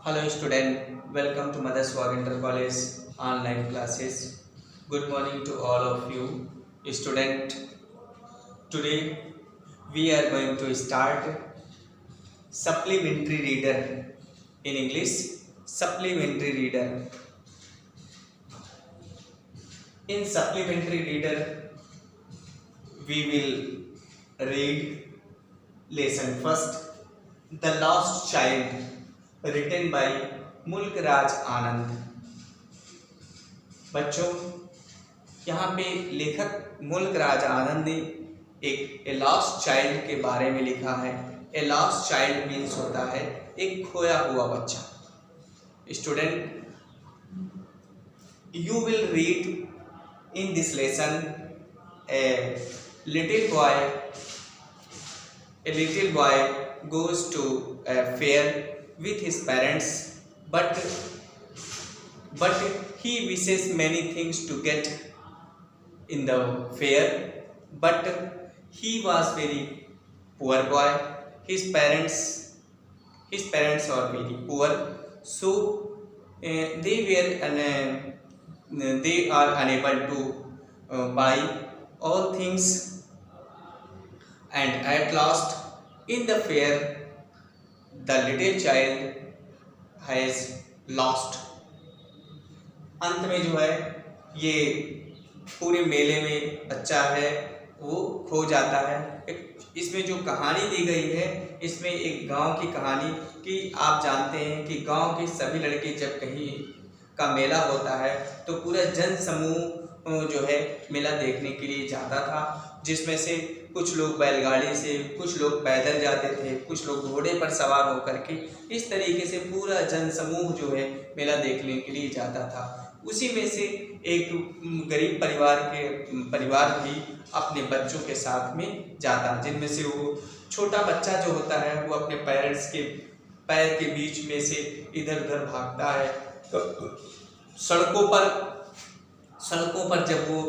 Hello student, welcome to Mother Swagender College online classes. Good morning to all of you. Student, today we are going to start supplementary reader in English. Supplementary reader. In supplementary reader, we will read lesson first, The Lost Child, written by मुल्क राज आनंद। बच्चों, यहाँ पे लेखक मुल्क राज आनंद ने एक a lost child के बारे में लिखा है। ए लॉस्ट चाइल्ड मीन्स होता है एक खोया हुआ बच्चा। Student, you will read in this lesson a little boy goes to a fair with his parents, but he wishes many things to get in the fair, but he was very poor boy. His parents are very poor, so they are unable to buy all things, and at last in the fair the little child has lost. अंत में जो है ये पूरे मेले में बच्चा है वो खो जाता है। इसमें जो कहानी दी गई है, इसमें एक गांव की कहानी कि आप जानते हैं कि गांव के सभी लड़के जब कहीं का मेला होता है तो पूरा जन समूह जो है मेला देखने के लिए जाता था, जिसमें से कुछ लोग बैलगाड़ी से, कुछ लोग पैदल जाते थे, कुछ लोग घोड़े पर सवार होकर के, इस तरीके से पूरा जन समूह जो है मेला देखने के लिए जाता था। उसी में से एक गरीब परिवार भी अपने बच्चों के साथ में जाता, जिनमें से वो छोटा बच्चा जो होता है वो अपने पेरेंट्स के पैर के बीच में से इधर उधर भागता है। तो सड़कों पर जब वो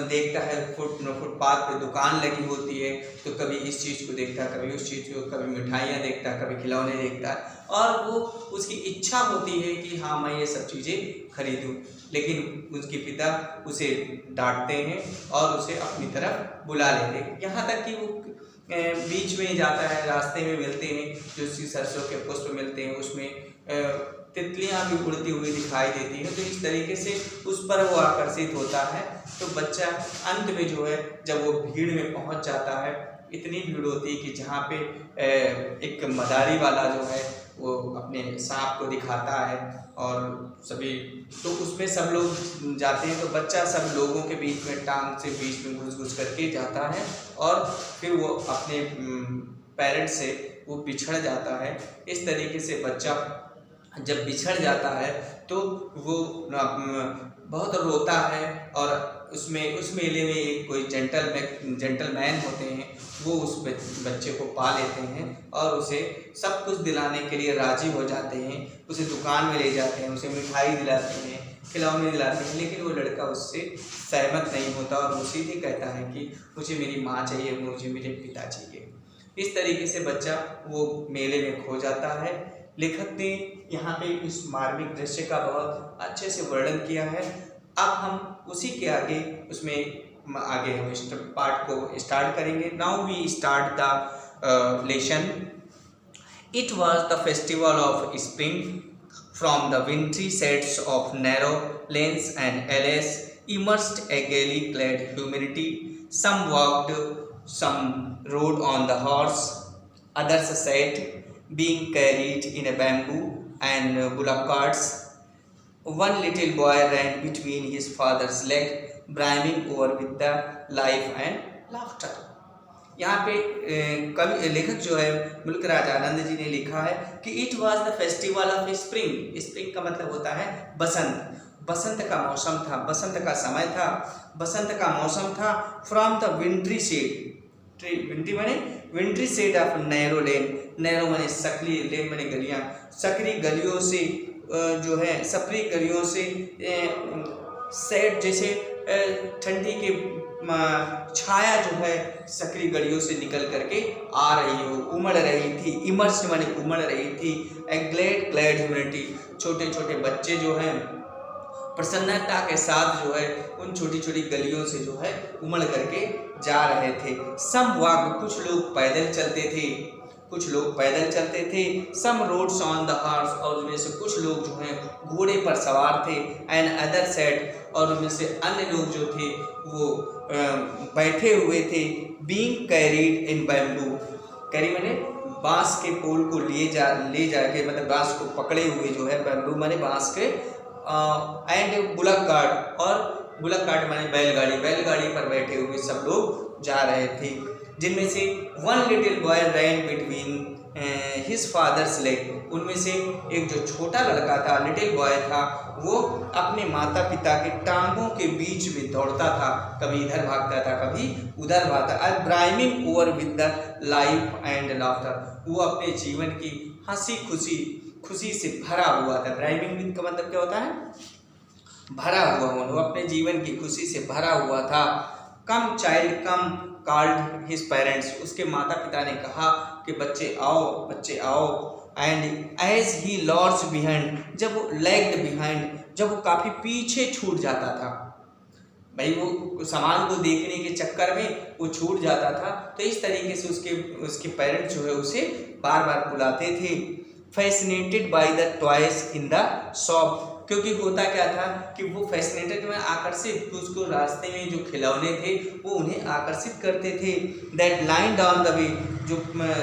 देखता है, फुटपाथ पे दुकान लगी होती है, तो कभी इस चीज़ को देखता, कभी उस चीज़ को, कभी मिठाइयाँ देखता, कभी खिलौने देखता, और वो उसकी इच्छा होती है कि हाँ मैं ये सब चीज़ें खरीदूं, लेकिन उसके पिता उसे डांटते हैं और उसे अपनी तरफ बुला लेते हैं। यहाँ तक कि वो बीच में जाता है, रास्ते में मिलते हैं जो सरसों के पुष्प मिलते हैं, उसमें तितलियां भी उड़ती हुई दिखाई देती हैं, तो इस तरीके से उस पर वो आकर्षित होता है। तो बच्चा अंत में जो है जब वो भीड़ में पहुंच जाता है, इतनी भीड़ होती है कि जहाँ पे एक मदारी वाला जो है वो अपने सांप को दिखाता है और सभी, तो उसमें सब लोग जाते हैं, तो बच्चा सब लोगों के बीच में टांग से बीच में घुस करके जाता है और फिर वो अपने पेरेंट्स से वो बिछड़ जाता है। इस तरीके से बच्चा जब बिछड़ जाता है तो वो बहुत रोता है, और उस मेले में एक कोई जेंटलमैन होते हैं, वो उस बच्चे को पा लेते हैं और उसे सब कुछ दिलाने के लिए राजी हो जाते हैं। उसे दुकान में ले जाते हैं, उसे मिठाई दिलाते हैं, खिलौने दिलाते हैं, लेकिन वो लड़का उससे सहमत नहीं होता और वो सीधे कहता है कि मुझे मेरी माँ चाहिए, मुझे मेरे पिता चाहिए। इस तरीके से बच्चा वो मेले में खो जाता है। लेखक ने यहाँ पे इस मार्मिक दृश्य का बहुत अच्छे से वर्णन किया है। अब हम उसी के आगे हम इस पार्ट को स्टार्ट करेंगे। Now we start the lesson. It was the festival of spring from the wintry sets of narrow lanes and alleys immersed a gaily clad humanity. Some walked, some rode on the horse, others sat, being carried in a bamboo and bullock carts. One little boy ran between his father's leg, brimming over with the life and laughter. यहाँ पे कवि लेखक जो है मुल्क राज आनंद जी ने लिखा है कि it was the festival of spring. Spring का मतलब होता है बसंत। बसंत का मौसम था, बसंत का समय था, बसंत का मौसम था। From the wintry shade, wintry shade of narrow lane, narrow माने सकली, लेन माने गलियां, सकरी गलियों से जो है सफरी गलियों से सेट जैसे ठंडी के छाया जो है सक्रिय गड़ियों से निकल करके आ रही हो, उमड़ रही थी। इमर्स माने उमड़ रही थी। ए ग्लेड ग्लेड ह्यूमैनिटी, छोटे छोटे बच्चे जो हैं प्रसन्नता के साथ जो है उन छोटी छोटी गलियों से जो है उमड़ करके जा रहे थे। सम वॉक, कुछ लोग पैदल चलते थे, कुछ लोग पैदल चलते थे। सम रोड्स ऑन द हॉर्स, और उनमें से कुछ लोग जो हैं घोड़े पर सवार थे। एंड अदर सेट, और उनमें से अन्य लोग जो थे वो बैठे हुए थे। बीइंग कैरीड इन बैम्बू, कैरी मैंने बांस के पोल को ले जाके मतलब बांस को पकड़े हुए जो है, बैम्बू माने बांस के। एंड बुलक कार्ट, और बुलक कार्ट माने बैलगाड़ी पर बैठे हुए सब लोग जा रहे थे। जिनमें से वन लिटिल बॉय रैन बिटवीन हिज फादर्स लेग, उनमें से एक जो छोटा लड़का था, लिटिल बॉय था, वो अपने माता पिता के टांगों के बीच में दौड़ता था, कभी इधर भागता था कभी उधर भागता। Brimming over with the life and laughter, वो अपने जीवन की हंसी खुशी से भरा हुआ था। ब्राइमिंग विद का मतलब क्या होता है? भरा हुआ होना, वो अपने जीवन की खुशी से भरा हुआ था। Come child come called his parents, उसके माता पिता ने कहा कि बच्चे आओ। And as he lagged behind, जब वो लैग्ड बिहाइंड, जब वो काफ़ी पीछे छूट जाता था, भाई वो सामान को देखने के चक्कर में वो छूट जाता था, तो इस तरीके से उसके पेरेंट्स जो है उसे बार बार बुलाते थे। Fascinated by the toys in the shop, क्योंकि होता क्या था कि वो फैसिनेटेड में आकर्षित, उसको रास्ते में जो खिलौने थे वो उन्हें आकर्षित करते थे। That line down the way, जो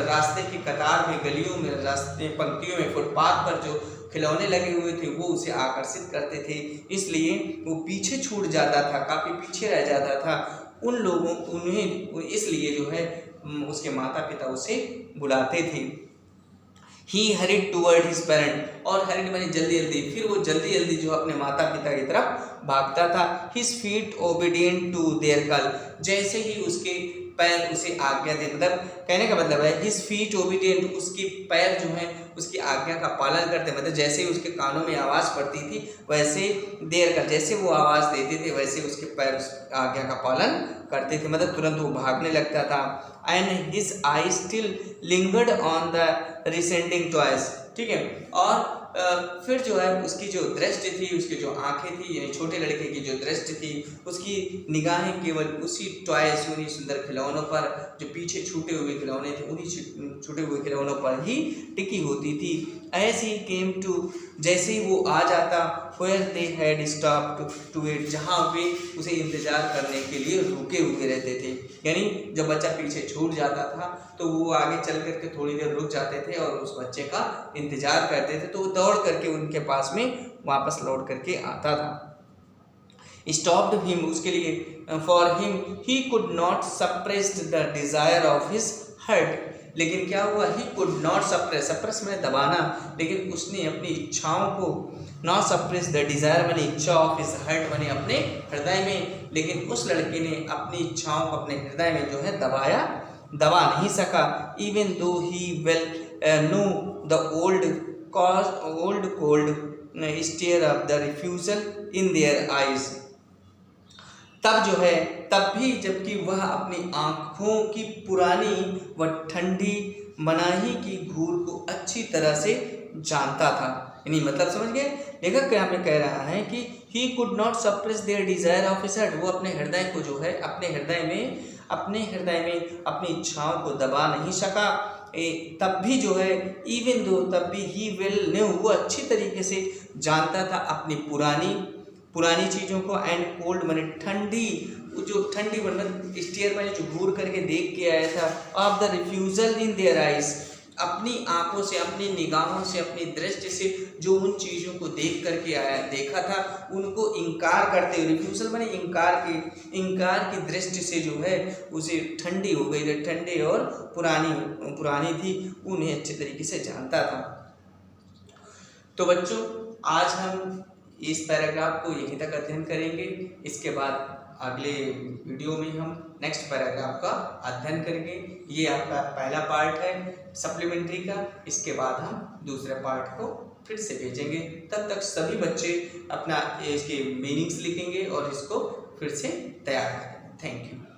रास्ते की कतार में, गलियों में, रास्ते पंक्तियों में, फुटपाथ पर जो खिलौने लगे हुए थे वो उसे आकर्षित करते थे, इसलिए वो पीछे छूट जाता था, काफ़ी पीछे रह जाता था। उन्हें इसलिए जो है उसके माता पिता उसे बुलाते थे। ही हरिड टूवर्ड हिज पेरेंट, और हरिड मैंने जल्दी, फिर वो जल्दी जो अपने माता पिता की तरफ भागता था। His feet obedient to their call, जैसे ही उसके पैर उसे आज्ञा दे, मतलब कहने का मतलब है हिज फीट ओबीडियंट, उसके पैर जो हैं उसकी आज्ञा का पालन करते, मतलब जैसे ही उसके कानों में आवाज़ पड़ती थी वैसे देर कर, जैसे वो आवाज़ देते थे वैसे उसके पैर उस आज्ञा का पालन करते थे, मतलब तुरंत वो भागने लगता था। And his eye still lingered on the receding toys, ठीक है। और फिर जो है उसकी जो दृष्टि थी, उसकी जो आंखें थी, यानी छोटे लड़के की जो दृष्टि थी, उसकी निगाहें केवल उसी टॉयज, उन्हीं सुंदर खिलौनों पर, जो पीछे छूटे हुए खिलौने थे उन्हीं छूटे हुए खिलौनों पर ही टिकी होती थी। एज ही केम टू, जैसे ही वो आ जाता, where they had stopped to wait, जहाँ वे उसे इंतज़ार करने के लिए रुके हुए रहते थे। यानी जब बच्चा पीछे छूट जाता था तो वो आगे चल करके थोड़ी देर रुक जाते थे और उस बच्चे का इंतज़ार करते थे, तो वो दौड़ करके उनके पास में वापस लौट करके आता था। स्टॉप्ड हिम, उसके लिए for him he could not suppressed the desire of his heart, लेकिन क्या हुआ, ही कुड नॉट सप्रेस में दबाना, लेकिन उसने अपनी इच्छाओं को, नॉट सप्रेस द डिज़ायर मैंने इच्छा ऑफ हिज हार्ट मैंने अपने हृदय में, लेकिन उस लड़के ने अपनी इच्छाओं को अपने हृदय में जो है दबा नहीं सका। Even though he well know the old cold stare of the refusal in their eyes, तब जो है तब भी जबकि वह अपनी आँखों की पुरानी व ठंडी मनाही की घूर को अच्छी तरह से जानता था। यानी मतलब समझ गए, लेखक क्या हमें कह रहा है कि he could not suppress their desire of his heart, वो अपने हृदय को जो है अपने हृदय में अपनी इच्छाओं को दबा नहीं सका। तब भी जो है इवन दो, तब भी ही वेल न्यू, वो अच्छी तरीके से जानता था अपनी पुरानी चीज़ों को। एंड कोल्ड मैंने ठंडी, जो ठंडी मतलब स्टेयर मैंने जो घूर करके देख के आया था, of the refusal in their eyes, अपनी आंखों से, अपनी निगाहों से, अपनी दृष्टि से जो उन चीज़ों को देखा था उनको इनकार करते हुए, रिफ्यूजल मैंने इनकार की दृष्टि से जो है उसे ठंडी हो गई, ठंडे और पुरानी थी, उन्हें अच्छे तरीके से जानता था। तो बच्चों आज हम इस पैराग्राफ को यहीं तक अध्ययन करेंगे। इसके बाद अगले वीडियो में हम नेक्स्ट पैराग्राफ का अध्ययन करेंगे। ये आपका पहला पार्ट है सप्लीमेंट्री का, इसके बाद हम दूसरे पार्ट को फिर से भेजेंगे। तब तक सभी बच्चे अपना इसके मीनिंग्स लिखेंगे और इसको फिर से तैयार करेंगे। Thank you.